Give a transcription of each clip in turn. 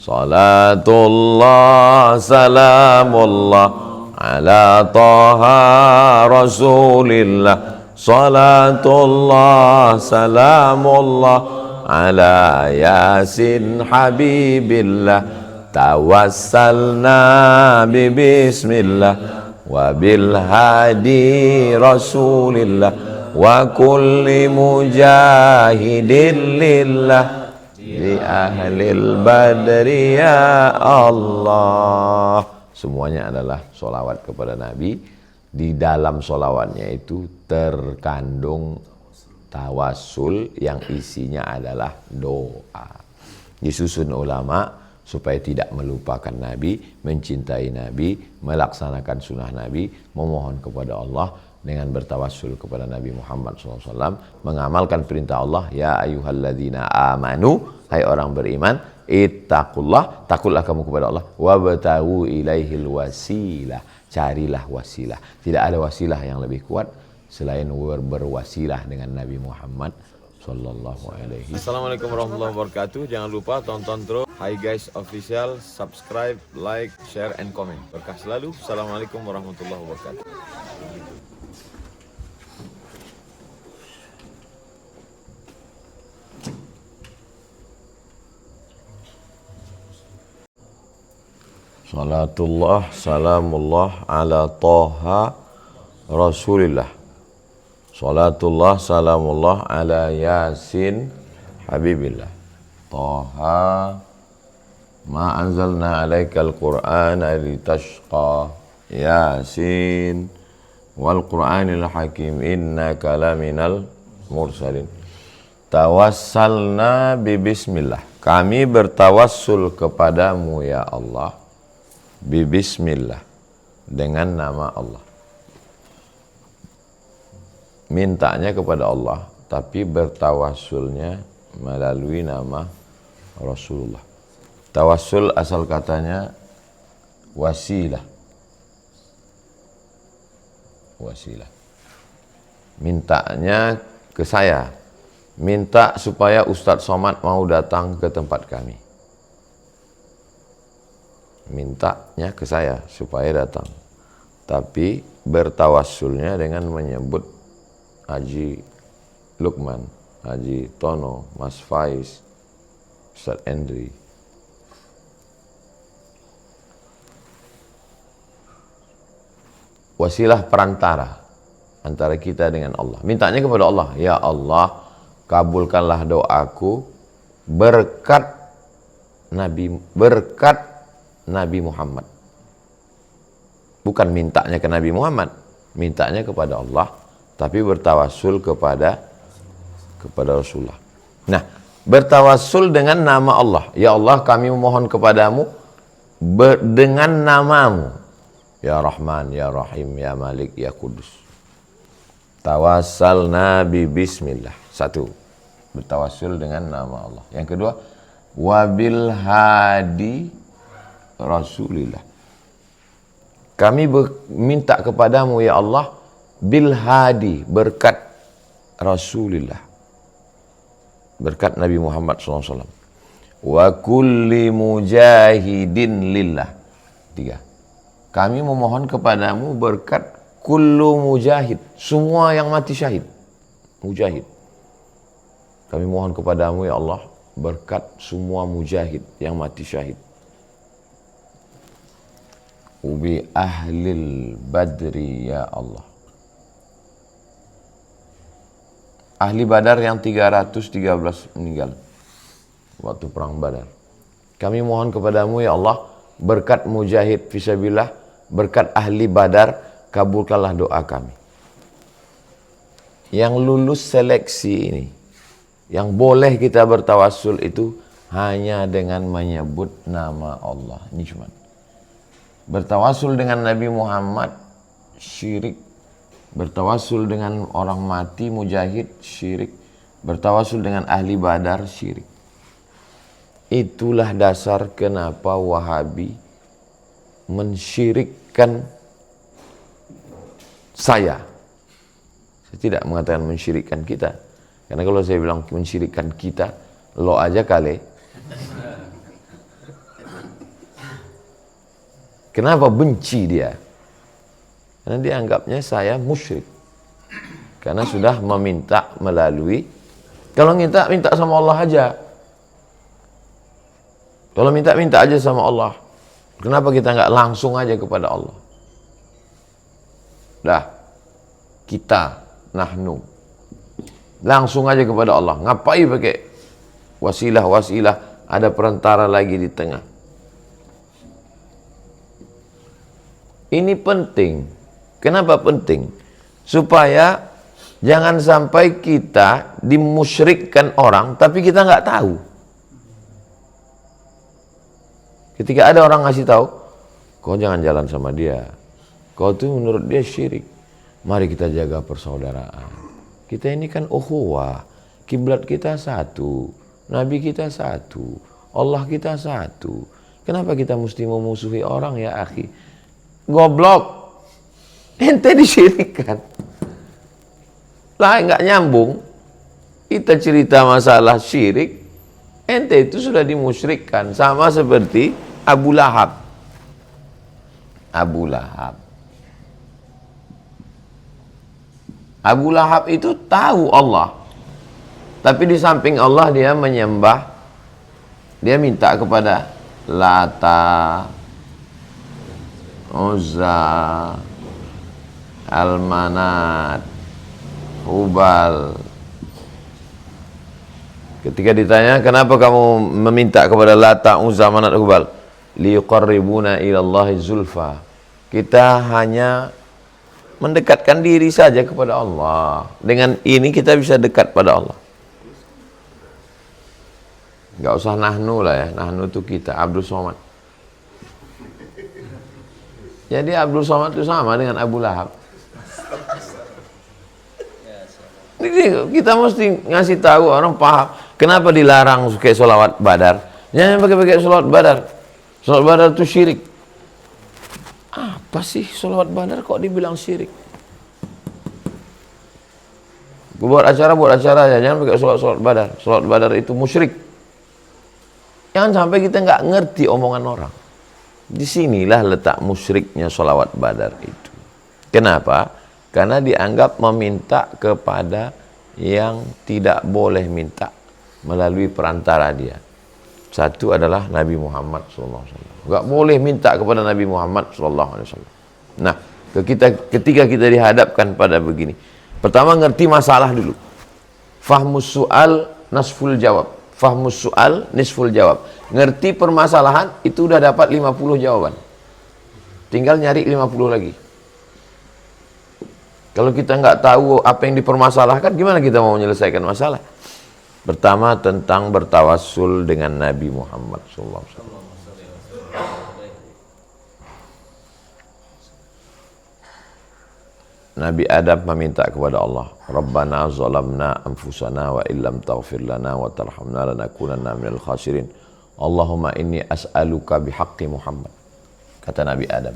Salatullah salamullah ala taha rasulillah. Salatullah salamullah ala yasin habibillah. Tawassalna bismillah wa bil hadi rasulillah wa kulli mujahidin lillah di ahlil badri ya Allah. Semuanya adalah sholawat kepada Nabi. Di dalam sholawatnya itu terkandung tawassul yang isinya adalah doa. Disusun ulama supaya tidak melupakan Nabi, mencintai Nabi, melaksanakan sunnah Nabi, memohon kepada Allah dengan bertawassul kepada Nabi Muhammad SAW, mengamalkan perintah Allah, ya ayyuhalladzina amanu, hai orang beriman, ittaqullah, takutlah kamu kepada Allah, wabtaghu ilaihil wasilah, carilah wasilah. Tidak ada wasilah yang lebih kuat selain berwasilah dengan Nabi Muhammad sallallahu alaihi. Assalamualaikum warahmatullahi wabarakatuh. Jangan lupa tonton terus Hi Guys Official, subscribe, like, share, and comment. Berkah selalu. Assalamualaikum warahmatullahi wabarakatuh. Salatullah salamullah ala taha rasulillah. Salatullah salamullah ala yasin habibillah. Taha ma anzalna alaikal qur'ana litashqa. Yasin wal qur'anil hakim innaka laminal mursalin. Tawassalna bismillah. Kami bertawassul kepadamu ya Allah. Bismillah, dengan nama Allah. Mintanya kepada Allah, tapi bertawassulnya melalui nama Rasulullah. Tawassul asal katanya wasilah. Wasilah. Mintanya ke saya. Minta supaya Ustadz Somad mau datang ke tempat kami. Mintanya ke saya supaya datang, tapi bertawassulnya dengan menyebut Haji Lukman, Haji Tono, Mas Faiz, Ustadz Endri. Wasilah perantara antara kita dengan Allah. Mintanya kepada Allah, ya Allah, kabulkanlah doaku berkat Nabi Muhammad. Bukan mintanya ke Nabi Muhammad, mintanya kepada Allah, tapi bertawassul kepada Rasulullah. Nah, bertawassul dengan nama Allah. Ya Allah, kami memohon kepadamu dengan namamu. Ya Rahman, Ya Rahim, Ya Malik, Ya Kudus. Tawassalna bismillah. Satu, bertawassul dengan nama Allah. Yang kedua, wabil hadi Rasulillah. Kami minta kepadamu ya Allah bil hadi, berkat Rasulillah, berkat Nabi Muhammad SAW. Wa kulli mujahidin lillah. Tiga, kami memohon kepadamu berkat kullu mujahid, semua yang mati syahid, mujahid. Kami mohon kepadamu ya Allah berkat semua mujahid yang mati syahid. Ubi ahlil badri ya Allah. Ahli Badar yang 313 meninggal waktu perang Badar. Kami mohon kepadamu ya Allah berkat mujahid fisabilillah, berkat ahli Badar, kabulkanlah doa kami. Yang lulus seleksi ini, yang boleh kita bertawassul itu hanya dengan menyebut nama Allah. Ini cuma bertawassul dengan Nabi Muhammad syirik, bertawassul dengan orang mati mujahid syirik, bertawassul dengan ahli Badar syirik. Itulah dasar kenapa Wahabi mensyirikkan saya. Saya tidak mengatakan mensyirikkan kita, karena kalau saya bilang mensyirikkan kita, lo aja kali. Kenapa benci dia? Karena dia anggapnya saya musyrik. Karena sudah meminta melalui, kalau minta sama Allah aja. Kalau minta aja sama Allah. Kenapa kita nggak langsung aja kepada Allah? Dah, kita, nahnu, langsung aja kepada Allah. Ngapain pakai wasilah, ada perantara lagi di tengah. Ini penting. Kenapa penting? Supaya jangan sampai kita dimusyrikkan orang, tapi kita nggak tahu. Ketika ada orang ngasih tahu, kau jangan jalan sama dia. Kau tuh menurut dia syirik. Mari kita jaga persaudaraan. Kita ini kan ukhuwah. Kiblat kita satu. Nabi kita satu. Allah kita satu. Kenapa kita mesti memusuhi orang ya akhi? Goblok. Ente disyirikkan. Lah nggak nyambung. Kita cerita masalah syirik. Ente itu sudah dimusyrikkan. Sama seperti Abu Lahab. Abu Lahab itu tahu Allah. Tapi di samping Allah dia menyembah. Dia minta kepada Lata, Uzza, Al-Manat, Hubal. Ketika ditanya, kenapa kamu meminta kepada Lata, Uzza, Manat, Hubal? Liqarribuna ilallahi zulfa. Kita hanya mendekatkan diri saja kepada Allah. Dengan ini kita bisa dekat pada Allah. Enggak usah nahnu lah ya. Nahnu itu kita, Abdul Somad. Jadi Abdul Somad itu sama dengan Abu Lahab. Jadi kita mesti ngasih tahu orang paham. Kenapa dilarang pakai sholawat badar? Jangan pakai sholawat badar. Sholawat badar itu syirik. Apa sih sholawat badar kok dibilang syirik? Buat acara ya, jangan pakai sholawat badar. Sholawat badar itu musyrik. Jangan sampai kita nggak ngerti omongan orang. Disinilah letak musyriknya sholawat badar itu. Kenapa? Karena dianggap meminta kepada yang tidak boleh minta melalui perantara dia. Satu adalah Nabi Muhammad SAW. Nggak boleh minta kepada Nabi Muhammad SAW. Nah, ketika kita dihadapkan pada begini, pertama ngerti masalah dulu. Fahmus su'al nasful jawab. Fahmus su'al nisful jawab. Ngerti permasalahan, itu udah dapat 50 jawaban. Tinggal nyari 50 lagi. Kalau kita nggak tahu apa yang dipermasalahkan, gimana kita mau menyelesaikan masalah? Pertama tentang bertawassul dengan Nabi Muhammad SAW. Nabi Adam meminta kepada Allah, Rabbana zalamna anfusana wa illam taghfir lana wa tarhamna lanakunanna minal khasirin. Allahumma inni as'aluka bihaqqi Muhammad. Kata Nabi Adam,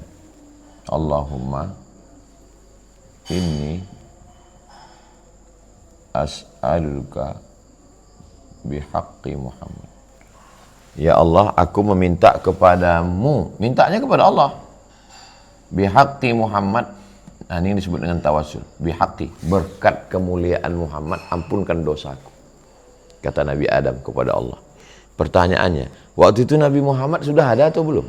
Allahumma inni as'aluka bihaqqi Muhammad. Ya Allah, aku meminta kepadamu. Mintanya kepada Allah. Bihaqqi Muhammad. Nah, ini disebut dengan tawassul. Bihaqqi, berkat kemuliaan Muhammad, ampunkan dosaku. Kata Nabi Adam kepada Allah. Pertanyaannya, waktu itu Nabi Muhammad sudah ada atau belum?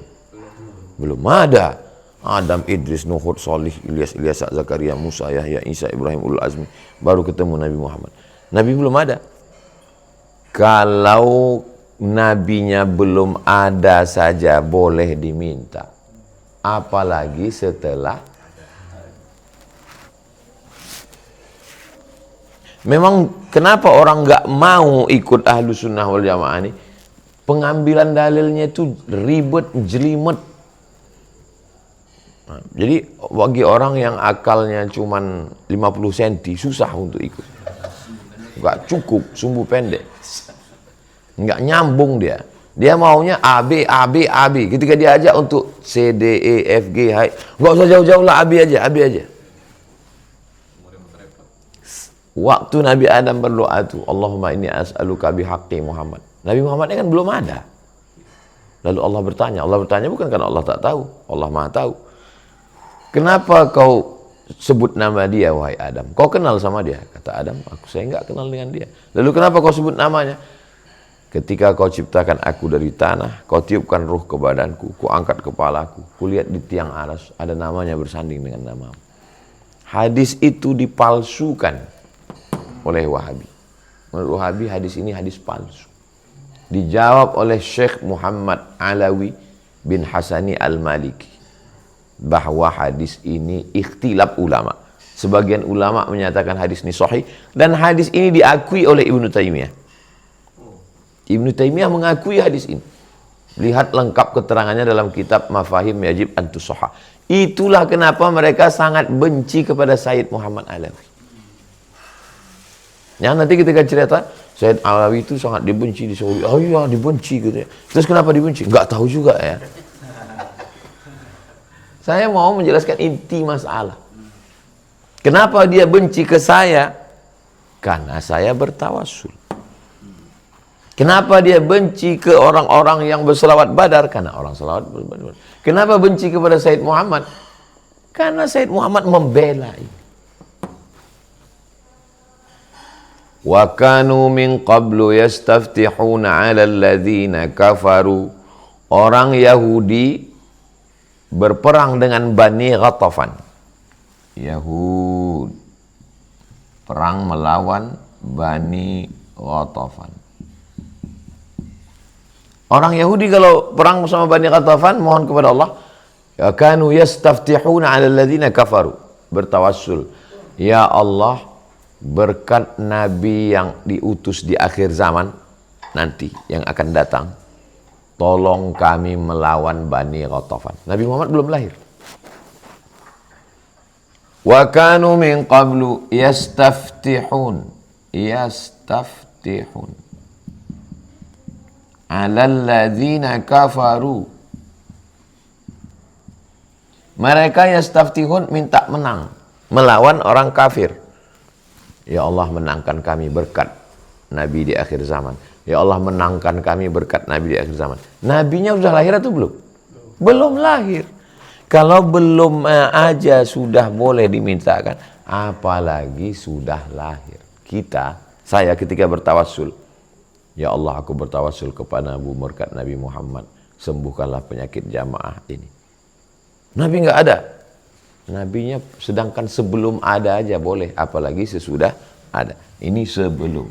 Belum ada. Adam, Idris, Nuh, Salih, Ilyas, Zakaria, Musa, Yahya, Isa, Ibrahim, Ulul Azmi. Baru ketemu Nabi Muhammad. Nabi belum ada. Kalau nabinya belum ada saja boleh diminta. Apalagi setelah. Memang kenapa orang nggak mau ikut Ahlus Sunnah wal Jamaah ini? Pengambilan dalilnya itu ribet, jelimet. Nah, jadi bagi orang yang akalnya cuman 50 cm susah untuk ikut. Nggak cukup, sumbu pendek. Nggak nyambung dia. Dia maunya A, B, A, B, A, B. Ketika diajak untuk C, D, E, F, G, H, nggak usah jauh-jauh lah, A, B aja, A, B aja. Waktu Nabi Adam berdoa itu, Allahumma inni as'aluka bihaqqi Muhammad. Nabi Muhammad ini kan belum ada. Lalu Allah bertanya bukan karena Allah tak tahu, Allah Maha tahu. Kenapa kau sebut nama dia, wahai Adam? Kau kenal sama dia? Kata Adam, saya enggak kenal dengan dia. Lalu kenapa kau sebut namanya? Ketika kau ciptakan aku dari tanah, kau tiupkan ruh ke badanku, ku angkat kepalaku, ku lihat di tiang aras ada namanya bersanding dengan namamu. Hadis itu dipalsukan oleh Wahabi. Menurut Wahabi hadis ini hadis palsu. Dijawab oleh Syekh Muhammad Alawi bin Hasani Al-Maliki bahwa hadis ini ikhtilaf ulama. Sebagian ulama menyatakan hadis ini sahih dan hadis ini diakui oleh Ibnu Taimiyah. Ibnu Taimiyah mengakui hadis ini. Lihat lengkap keterangannya dalam kitab Mafahim Yajib an Tusahhah. Itulah kenapa mereka sangat benci kepada Sayyid Muhammad Alawi. Yang nanti ketika cerita Sayyid Alawi itu sangat dibenci di Saudi. Oh iya, dibenci gitu ya. Terus kenapa dibenci? Enggak tahu juga ya. Saya mau menjelaskan inti masalah. Kenapa dia benci ke saya? Karena saya bertawassul. Kenapa dia benci ke orang-orang yang berselawat Badar? Karena orang selawat Badar. Kenapa benci kepada Sayyid Muhammad? Karena Sayyid Muhammad membela ini. Wa kanu min qablu yastaftihuna 'ala alladhina kafaru. Orang Yahudi berperang dengan Bani Ghatafan. Yahud perang melawan Bani Ghatafan. Orang Yahudi kalau perang sama Bani Ghatafan mohon kepada Allah, ya kanu yastaftihuna 'ala alladhina kafaru, bertawassul, ya Allah, berkat Nabi yang diutus di akhir zaman nanti yang akan datang, tolong kami melawan Bani Ghatafan. Nabi Muhammad belum lahir. Wa kanu min qablu yastaftihun 'alal ladzina kafaru. Mereka yastaftihun minta menang melawan orang kafir. Ya Allah, menangkan kami berkat Nabi di akhir zaman. Ya Allah, menangkan kami berkat Nabi di akhir zaman. Nabinya sudah lahir atau belum? Belum lahir. Kalau belum aja sudah boleh dimintakan, apalagi sudah lahir. Saya ketika bertawassul, ya Allah, aku bertawassul kepadamu berkat Nabi Muhammad, sembuhkanlah penyakit jamaah ini. Nabi nggak ada. Nabinya sedangkan sebelum ada aja boleh, apalagi sesudah ada. Ini sebelum.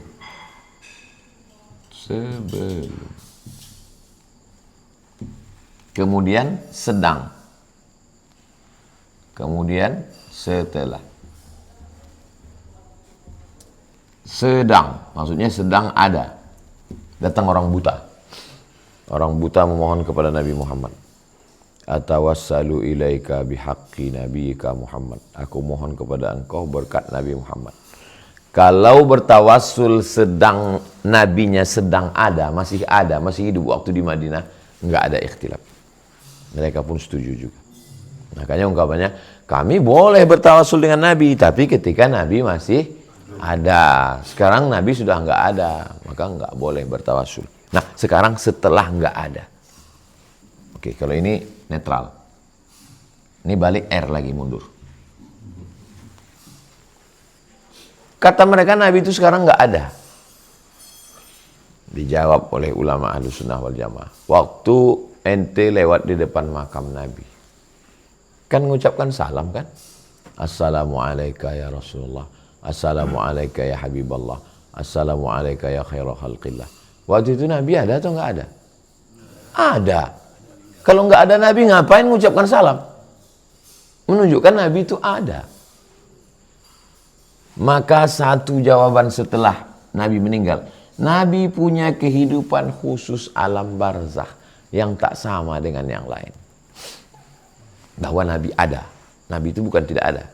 Kemudian sedang. Kemudian setelah. Sedang, maksudnya sedang ada. Datang orang buta. Orang buta memohon kepada Nabi Muhammad. Atawassalu ilaika bihaqqi nabiyika Muhammad. Aku mohon kepada engkau berkat Nabi Muhammad. Kalau bertawassul sedang nabinya sedang ada, masih hidup waktu di Madinah, enggak ada ikhtilaf. Mereka pun setuju juga. Makanya ungkapannya, kami boleh bertawassul dengan Nabi, tapi ketika Nabi masih ada. Sekarang Nabi sudah enggak ada, maka enggak boleh bertawassul. Nah, sekarang setelah enggak ada. Oke, kalau ini netral. Ini balik R lagi, mundur. Kata mereka Nabi itu sekarang nggak ada. Dijawab oleh ulama Ahlussunnah wal Jamaah. Waktu ente lewat di depan makam Nabi, kan mengucapkan salam kan? Assalamualaikum ya Rasulullah. Assalamualaikum ya Habiballah. Assalamualaikum ya khairul khalqillah. Waktu itu Nabi ada atau nggak ada? Ada. Kalau nggak ada Nabi, ngapain mengucapkan salam? Menunjukkan Nabi itu ada. Maka satu jawaban setelah Nabi meninggal, Nabi punya kehidupan khusus alam barzakh yang tak sama dengan yang lain. Bahwa Nabi ada. Nabi itu bukan tidak ada.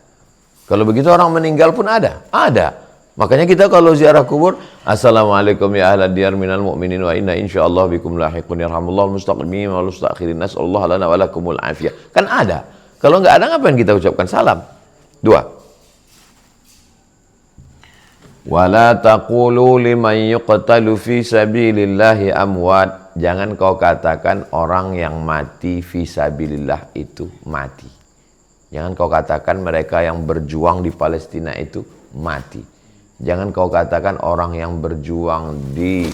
Kalau begitu orang meninggal pun ada. Ada. Makanya kita kalau ziarah kubur, Assalamualaikum ya ahlad diyar minal mu'minin wa inna insyaallah bikum lahiqun yarhamullahu mustaqdimin wal mustakhirin nas'allahu lana wa lakumul afiyah. Kan ada. Kalau nggak ada, ngapain kita ucapkan salam? 2. Wala taqulu liman yuqtalu fi sabilillahi amwat. jangan kau katakan orang yang mati fisabilillah itu mati. Jangan kau katakan mereka yang berjuang di Palestina itu mati. Jangan kau katakan orang yang berjuang di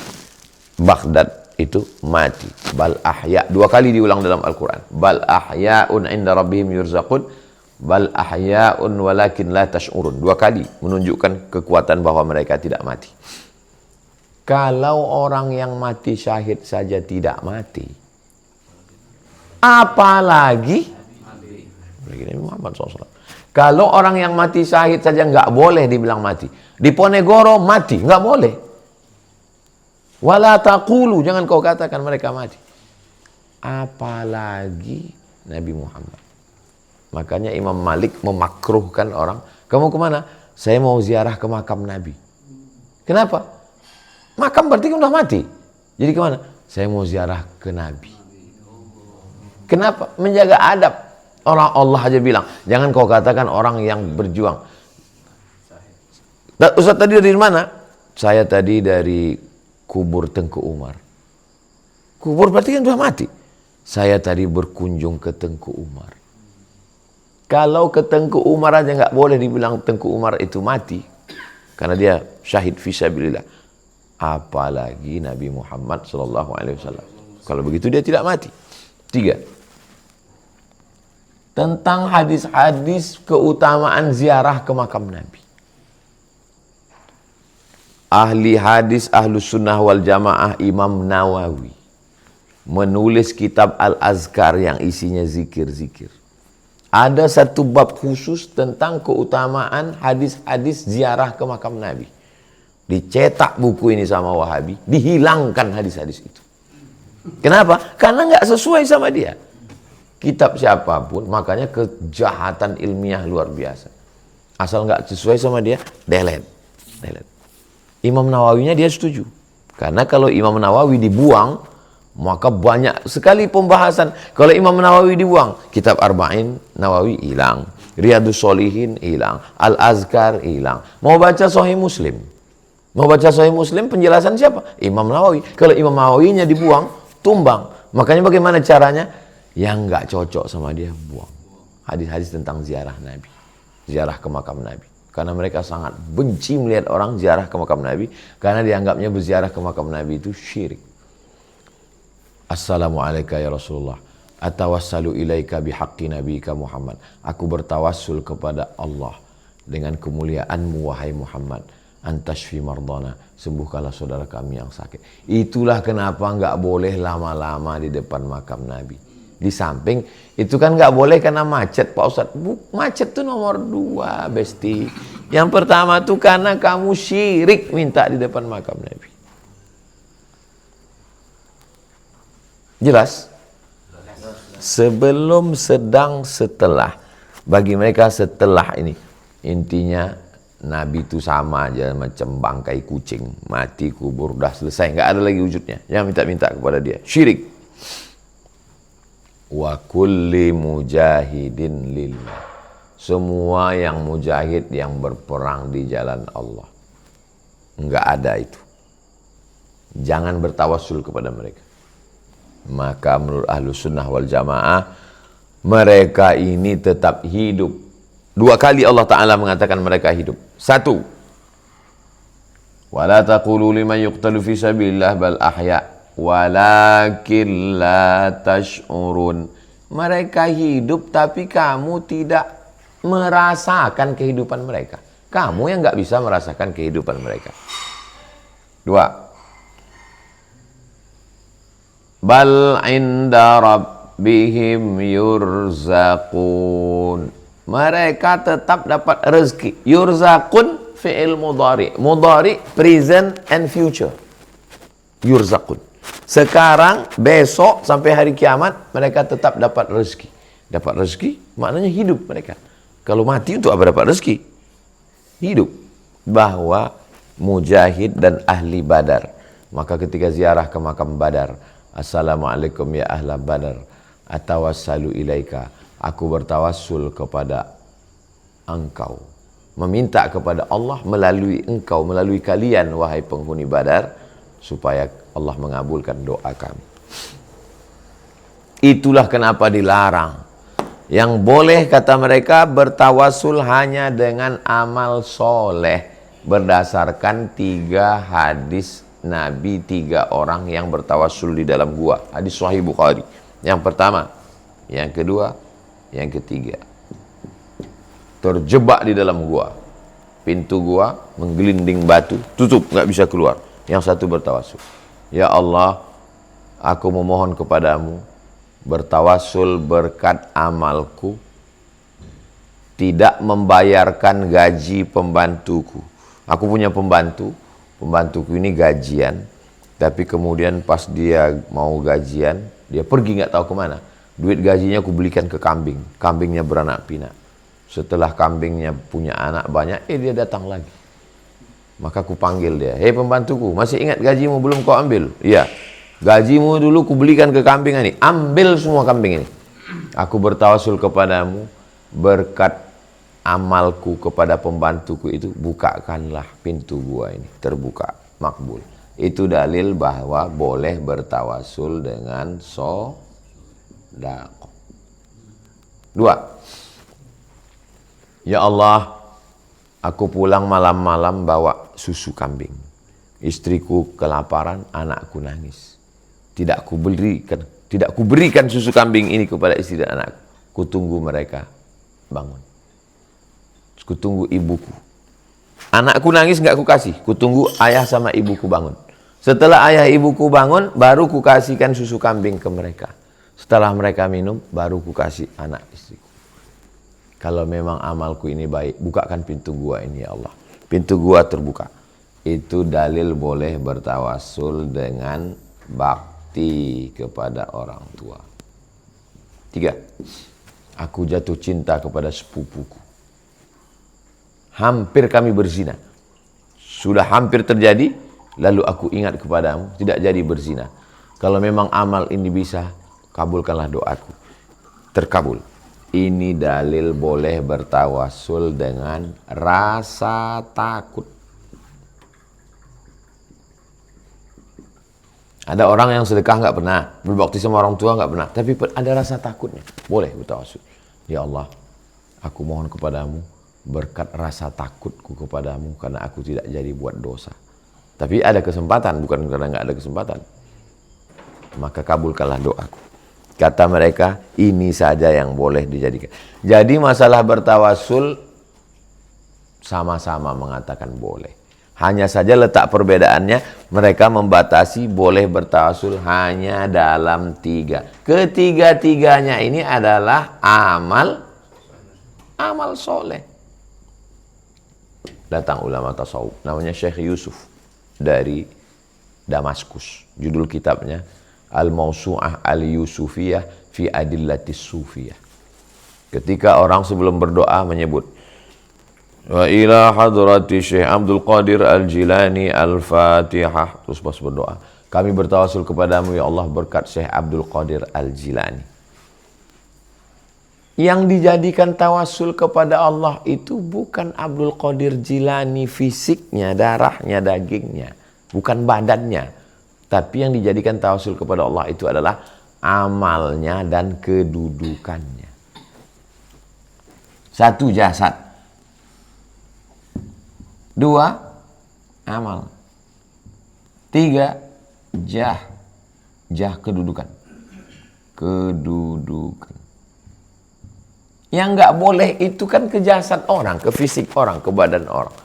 Baghdad itu mati. Bal ahya, 2 kali diulang dalam Al-Quran. Bal ahya'un inda rabbihim yurzaqun. Bal ahya'un walakin la tash'urun. 2 kali menunjukkan kekuatan bahwa mereka tidak mati. Kalau orang yang mati syahid saja tidak mati, apalagi Nabi Muhammad SAW. Kalau orang yang mati syahid saja nggak boleh dibilang mati. Di Ponegoro mati, nggak boleh. Wala taqulu, jangan kau katakan mereka mati. Apalagi Nabi Muhammad. Makanya Imam Malik memakruhkan orang, kamu kemana? Saya mau ziarah ke makam Nabi. Kenapa? Makam berarti kan udah mati. Jadi kemana? Saya mau ziarah ke Nabi. Kenapa? Menjaga adab. Orang Allah aja bilang, jangan kau katakan orang yang berjuang. Ustaz tadi dari mana? Saya tadi dari kubur Tengku Umar. Kubur berarti kan sudah mati. Saya tadi berkunjung ke Tengku Umar. Kalau ke Tengku Umar aja nggak boleh dibilang Tengku Umar itu mati, karena dia syahid fisabilillah. Apalagi Nabi Muhammad SAW. Kalau begitu dia tidak mati. 3. Tentang hadis-hadis keutamaan ziarah ke makam Nabi. Ahli hadis Ahlus Sunnah wal Jamaah Imam Nawawi menulis kitab Al-Azkar yang isinya zikir-zikir. Ada satu bab khusus tentang keutamaan hadis-hadis ziarah ke makam Nabi. Dicetak buku ini sama Wahabi, dihilangkan hadis-hadis itu. Kenapa? Karena nggak sesuai sama dia. Kitab siapapun, makanya kejahatan ilmiah luar biasa. Asal nggak sesuai sama dia, delete. Imam Nawawinya dia setuju. Karena kalau Imam Nawawi dibuang, maka banyak sekali pembahasan. Kalau Imam Nawawi dibuang, kitab Arba'in Nawawi hilang, Riyadus Sholihin hilang, Al-Azkar hilang. Mau baca Sahih Muslim, penjelasan siapa? Imam Nawawi. Kalau Imam Nawawinya dibuang, tumbang. Makanya bagaimana caranya? Yang nggak cocok sama dia buang. Hadis-hadis tentang ziarah Nabi, ziarah ke makam Nabi. Karena mereka sangat benci melihat orang ziarah ke makam Nabi, karena dianggapnya berziarah ke makam Nabi itu syirik. Assalamualaikum ya Rasulullah. Atawassalu ilaika bihaqqi nabika Muhammad. Aku bertawassul kepada Allah dengan kemuliaanmu wahai Muhammad. Antashfi mardana, sembuhkanlah saudara kami yang sakit. Itulah kenapa nggak boleh lama-lama di depan makam Nabi. Di samping itu kan nggak boleh karena macet, Pak Ustadz. Macet tuh nomor 2, Besti. Yang pertama tuh karena kamu syirik minta di depan makam Nabi. Jelas? Sebelum, sedang, setelah. Bagi mereka setelah ini, intinya Nabi itu sama aja macam bangkai kucing, mati kubur udah selesai, nggak ada lagi wujudnya. Jangan minta-minta kepada dia, syirik. Wa kulli mujahidin lillah. Semua yang mujahid, yang berperang di jalan Allah, enggak ada itu. Jangan bertawassul kepada mereka. Maka menurut Ahlus Sunnah wal Jamaah, mereka ini tetap hidup. 2 kali Allah Ta'ala mengatakan mereka hidup. 1, wala taqulu liman yuqtalu fi sabilillah bal ahya walakin la tash'urun. Mereka hidup tapi kamu tidak merasakan kehidupan mereka. Kamu yang nggak bisa merasakan kehidupan mereka. 2, bal inda rabbihim yurzaqun. Mereka tetap dapat rezeki. Yurzaqun fi'il mudhari. Mudhari present and future. Yurzaqun. Sekarang, besok, sampai hari kiamat, mereka tetap dapat rezeki. Dapat rezeki, maknanya hidup mereka. Kalau mati untuk apa dapat rezeki? Hidup. Bahwa mujahid dan ahli Badar. Maka ketika ziarah ke makam Badar, Assalamualaikum ya ahla Badar, atawassalu ilaika. Aku bertawassul kepada engkau. Meminta kepada Allah melalui engkau, melalui kalian, wahai penghuni Badar, supaya Allah mengabulkan doa kami. Itulah kenapa dilarang. Yang boleh kata mereka bertawasul hanya dengan amal soleh. Berdasarkan 3 hadis Nabi, 3 orang yang bertawasul di dalam gua. Hadis Sahih Bukhari. Yang pertama, yang kedua, yang ketiga. Terjebak di dalam gua. Pintu gua menggelinding batu, tutup, nggak bisa keluar. Yang satu bertawasul. Ya Allah, aku memohon kepadamu, bertawasul berkat amalku, tidak membayarkan gaji pembantuku. Aku punya pembantuku ini gajian, tapi kemudian pas dia mau gajian, dia pergi nggak tahu kemana. Duit gajinya aku belikan ke kambing, kambingnya beranak pinak. Setelah kambingnya punya anak banyak, dia datang lagi. Maka aku panggil dia, hei pembantuku, masih ingat gajimu belum kau ambil? Iya, gajimu dulu ku belikan ke kambing ini, ambil semua kambing ini. Aku bertawasul kepadamu, berkat amalku kepada pembantuku itu, bukakanlah pintu gua ini, terbuka, makbul. Itu dalil bahwa boleh bertawasul dengan sodaqah. 2. Ya Allah, aku pulang malam-malam bawa susu kambing. Istriku kelaparan, anakku nangis. Tidak kuberikan susu kambing ini kepada istri dan anakku. Kutunggu mereka bangun. Kutunggu ibuku. Anakku nangis nggak kukasih. Kutunggu ayah sama ibuku bangun. Setelah ayah ibuku bangun, baru kukasihkan susu kambing ke mereka. Setelah mereka minum, baru kukasih anak istriku. Kalau memang amalku ini baik, bukakan pintu gua ini ya Allah. Pintu gua terbuka. Itu dalil boleh bertawasul dengan bakti kepada orang tua. 3. Aku jatuh cinta kepada sepupuku. Hampir kami berzina. Sudah hampir terjadi, lalu aku ingat kepadamu, tidak jadi berzina. Kalau memang amal ini bisa, kabulkanlah doaku. Terkabul. Ini dalil boleh bertawasul dengan rasa takut. Ada orang yang sedekah nggak pernah, berbakti sama orang tua nggak pernah, tapi ada rasa takutnya. Boleh bertawasul. Ya Allah, aku mohon kepadamu, berkat rasa takutku kepadamu, karena aku tidak jadi buat dosa. Tapi ada kesempatan, bukan karena nggak ada kesempatan. Maka kabulkanlah doaku. Kata mereka, ini saja yang boleh dijadikan. Jadi masalah bertawasul sama-sama mengatakan boleh. Hanya saja letak perbedaannya, mereka membatasi boleh bertawasul hanya dalam 3. Ketiga-tiganya ini adalah amal soleh. Datang ulama tasawuf, namanya Syekh Yusuf dari Damaskus. Judul kitabnya Al-Mawsu'ah Al-Yusufiyah fi Adillatis Sufiyah. Ketika orang sebelum berdoa menyebut wa ila hadrati Syekh Abdul Qadir Al-Jilani Al-Fatihah, terus pas berdoa, kami bertawasul kepadamu ya Allah berkat Syekh Abdul Qadir Al-Jilani. Yang dijadikan tawasul kepada Allah itu bukan Abdul Qadir Jilani fisiknya, darahnya, dagingnya, bukan badannya. Tapi yang dijadikan tawasul kepada Allah itu adalah amalnya dan kedudukannya. 1, jasad. 2, amal. 3, jah. Jah, kedudukan. Kedudukan. Yang nggak boleh itu kan ke jasad orang, ke fisik orang, ke badan orang.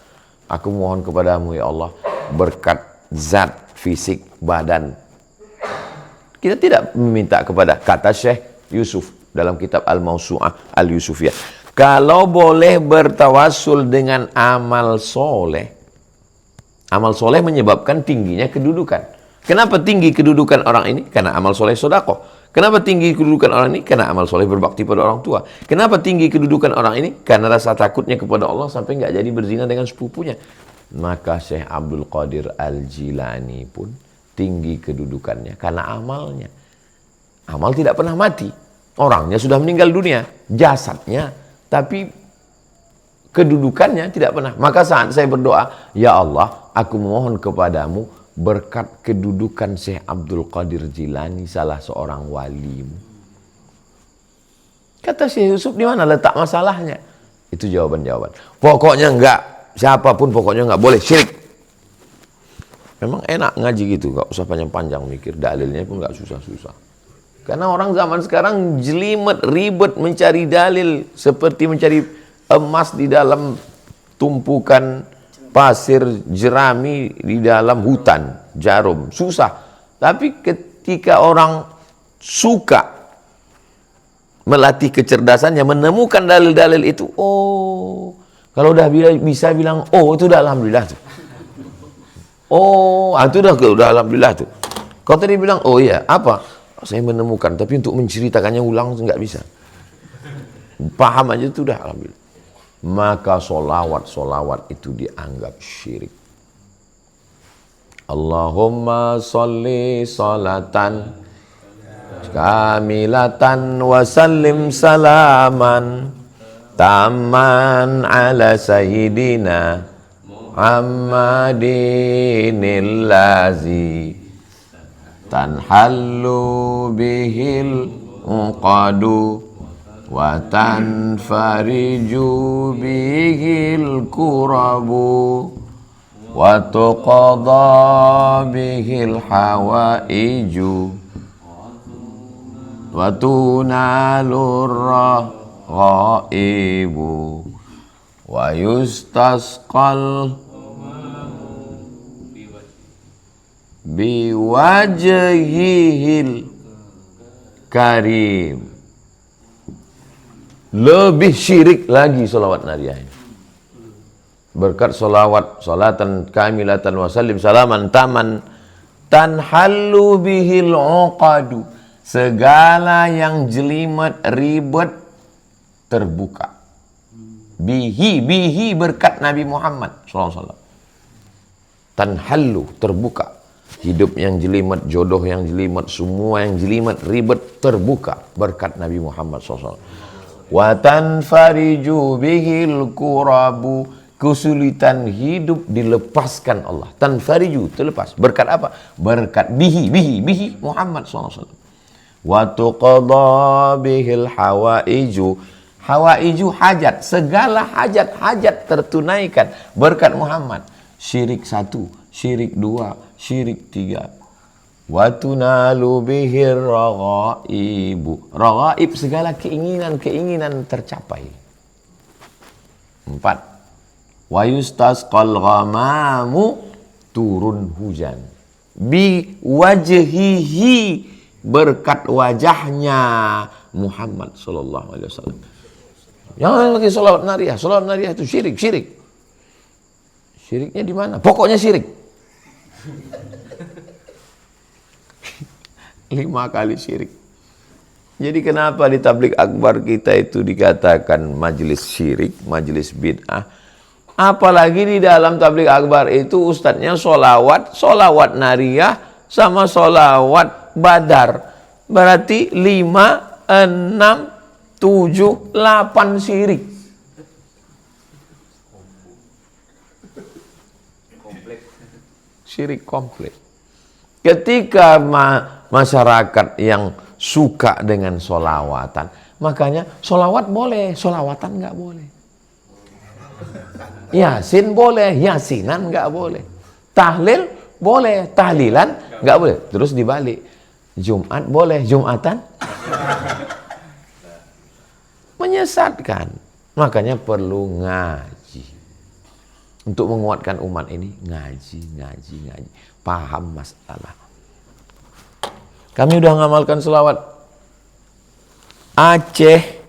Aku mohon kepadamu ya Allah, berkat zat, fisik, badan. Kita tidak meminta kepada, kata Syekh Yusuf dalam kitab Al-Mawsu'ah Al-Yusufiyah. Kalau boleh bertawasul dengan amal soleh, amal soleh menyebabkan tingginya kedudukan. Kenapa tinggi kedudukan orang ini? Karena amal soleh sedekah. Kenapa tinggi kedudukan orang ini? Karena amal soleh berbakti pada orang tua. Kenapa tinggi kedudukan orang ini? Karena rasa takutnya kepada Allah sampai nggak jadi berzina dengan sepupunya. Maka Syekh Abdul Qadir Al-Jilani pun tinggi kedudukannya karena amalnya. Amal tidak pernah mati. Orangnya sudah meninggal dunia, jasadnya, tapi kedudukannya tidak pernah. Maka saat saya berdoa, ya Allah, aku mohon kepadamu berkat kedudukan Syekh Abdul Qadir Jilani, salah seorang walimu. Kata Syekh Yusuf, di mana letak masalahnya? Itu jawaban-jawaban. Pokoknya enggak, siapapun pokoknya enggak boleh syirik. Memang enak ngaji gitu, enggak usah panjang-panjang mikir, dalilnya pun enggak susah-susah. Karena orang zaman sekarang jelimet, ribet mencari dalil seperti mencari emas di dalam tumpukan pasir jerami di dalam hutan jarum, susah. Tapi ketika orang suka melatih kecerdasannya, menemukan dalil-dalil itu, oh, kalau udah bisa bilang, oh itu udah alhamdulillah tuh. Oh, itu udah alhamdulillah tuh. Kalau tadi bilang, oh iya, apa? Saya menemukan, tapi untuk menceritakannya ulang nggak bisa. Paham aja itu udah alhamdulillah. Maka solawat itu dianggap syirik. Allahumma sholli sholatan kamilatan wa sallim salaman tamman ala sayyidina Muhammadinil lazi tanhallu bihil uqadu wa tanfariju bihil kurabu wa tuqadha bihil hawaiju wa tunalur ghaibu wa yustasqal biwajhihil karim. Lebih syirik lagi solawat nariyah ini. Berkat solawat, solatan kamilatan wa sallim salaman taman tanhallu bihil uqadu. Segala yang jelimet, ribet, terbuka. Bihi berkat Nabi Muhammad SAW. Tanhallu, terbuka. Hidup yang jelimet, jodoh yang jelimet, semua yang jelimet, ribet, terbuka. Berkat Nabi Muhammad SAW. Wa tanfariju bihil kurabu. Kesulitan hidup dilepaskan Allah. Tanfariju, terlepas. Berkat apa? Berkat bihi Muhammad SAW. Wa tuqadha bihil hawaiju. Hawaiju hajat, segala hajat tertunaikan berkat Muhammad. Syirik 1, syirik 2, syirik 3. Wa tunalu bihir raghaibu. Raghaib, segala keinginan tercapai. 4. Wa yustasqal ghamamu, turun hujan. Bi wajhihi, berkat wajahnya Muhammad sallallahu alaihi wasallam. Jangan lagi salawat nariyah itu syirik. Syiriknya di mana? Pokoknya syirik. 5 kali syirik. Jadi kenapa di tabligh akbar kita itu dikatakan majelis syirik, majelis bid'ah? Apalagi di dalam tabligh akbar itu ustadznya solawat nariyah sama solawat badar. Berarti 5, 6, 7, 8 syirik. Syirik komplit. Ketika masyarakat yang suka dengan solawatan, makanya solawat boleh, solawatan nggak boleh. Yasin boleh, yasinan nggak boleh. Tahlil boleh, tahlilan nggak boleh. Terus dibalik, Jumat boleh, Jumatan menyesatkan. Makanya perlu ngaji. Untuk menguatkan umat ini, ngaji. Paham masalah. Kami udah ngamalkan selawat Aceh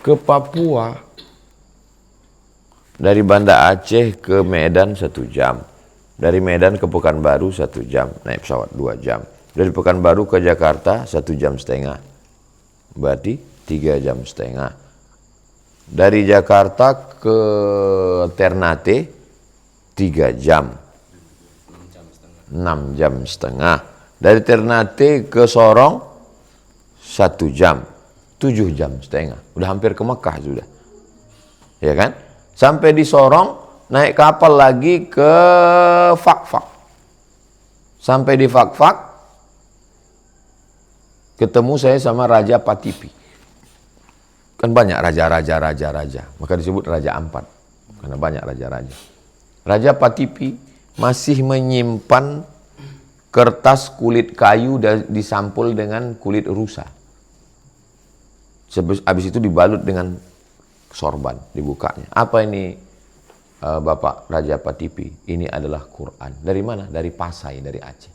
ke Papua. Dari Banda Aceh ke Medan 1 jam. Dari Medan ke Pekanbaru 1 jam. Naik pesawat 2 jam. Dari Pekanbaru ke Jakarta 1,5 jam. Berarti 3,5 jam. Dari Jakarta ke Ternate 3 jam. 6,5 jam. Dari Ternate ke Sorong 1 jam. 7,5 jam. Udah hampir ke Mekah sudah. Ya kan? Sampai di Sorong naik kapal lagi ke Fakfak. Sampai di Fak-Fak, ketemu saya sama Raja Patipi. Kan banyak raja, maka disebut Raja Ampat, karena banyak raja-raja. Raja Patipi masih menyimpan kertas kulit kayu dan disampul dengan kulit rusa. Habis itu dibalut dengan sorban, dibukanya. Apa ini Bapak Raja Patipi? Ini adalah Quran. Dari mana? Dari Pasai, dari Aceh.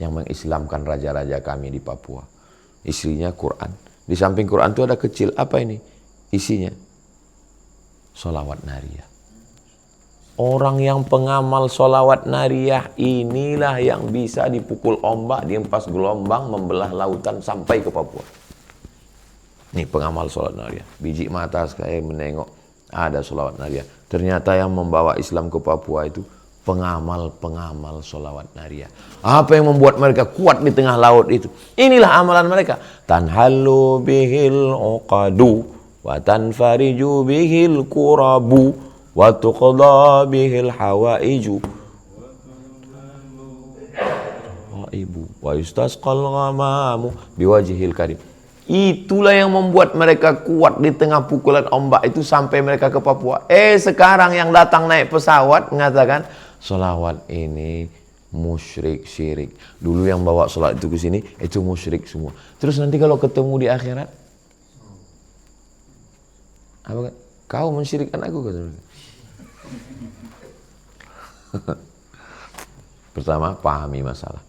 Yang mengislamkan raja-raja kami di Papua. Isinya Quran. Di samping Quran itu ada kecil. Apa ini? Isinya sholawat nariyah. Orang yang pengamal sholawat nariyah inilah yang bisa dipukul ombak, dihempas gelombang, membelah lautan sampai ke Papua. Ini pengamal sholawat nariyah. Biji mata saya menengok ada sholawat nariyah. Ternyata yang membawa Islam ke Papua itu pengamal sholawat nariyah. Apa yang membuat mereka kuat di tengah laut itu? Inilah amalan mereka. Tanhallu bihil uqadu wa tanfariju bihil kurabu wa tuqda bihil hawaiju wa yustasqal ghamamu biwajhil karim. Itulah yang membuat mereka kuat di tengah pukulan ombak itu sampai mereka ke Papua. Sekarang yang datang naik pesawat mengatakan sholawat ini musyrik, syirik. Dulu yang bawa sholat itu ke sini itu musyrik semua. Terus nanti kalau ketemu di akhirat, apa? Kau mensyirikkan aku, kata mereka. Pertama, pahami masalah.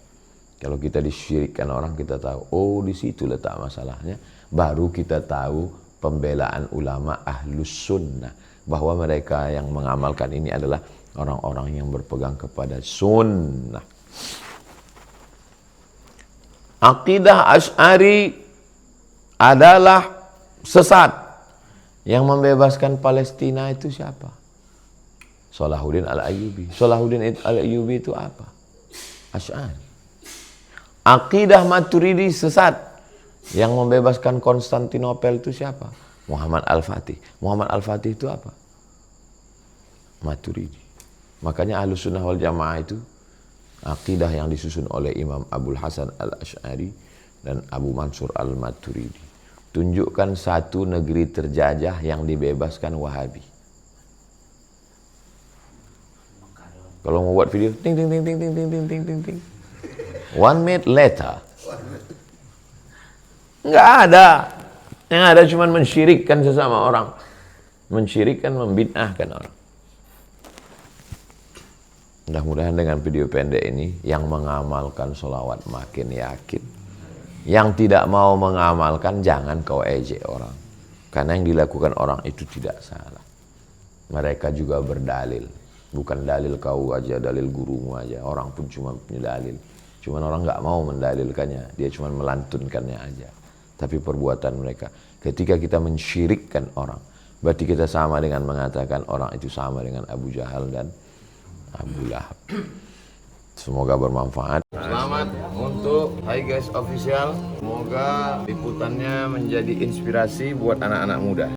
Kalau kita disyirikkan orang, kita tahu, oh di situ letak masalahnya. Baru kita tahu pembelaan ulama ahlus sunnah, bahwa mereka yang mengamalkan ini adalah orang-orang yang berpegang kepada sunnah. Akidah Asy'ari adalah sesat. Yang membebaskan Palestina itu siapa? Salahuddin Al-Ayyubi. Salahuddin Al-Ayyubi itu apa? Asy'ari. Akidah Maturidi sesat. Yang membebaskan Konstantinopel itu siapa? Muhammad Al-Fatih. Muhammad Al-Fatih itu apa? Maturidi. Makanya Ahlus Sunnah wal Jamaah itu akidah yang disusun oleh Imam Abul Hasan Al-Asy'ari dan Abu Mansur Al-Maturidi. Tunjukkan satu negeri terjajah yang dibebaskan Wahabi. Kalau mau buat video, ting ting ting ting ting ting ting ting ting ting. 1 minute later. Enggak ada. Yang ada cuma mensyirikkan sesama orang. Mensyirikkan, membid'ahkan orang. Mudah-mudahan dengan video pendek ini yang mengamalkan sholawat makin yakin. Yang tidak mau mengamalkan jangan kau ejek orang. Karena yang dilakukan orang itu tidak salah. Mereka juga berdalil. Bukan dalil kau aja, dalil gurumu aja. Orang pun cuma punya dalil. Cuman orang nggak mau mendalilkannya. Dia cuma melantunkannya aja. Tapi perbuatan mereka. Ketika kita mensyirikkan orang. Berarti kita sama dengan mengatakan orang itu sama dengan Abu Jahal dan Abu Lahab. Semoga bermanfaat. Selamat untuk Hai Guys Official. Semoga liputannya menjadi inspirasi buat anak-anak muda.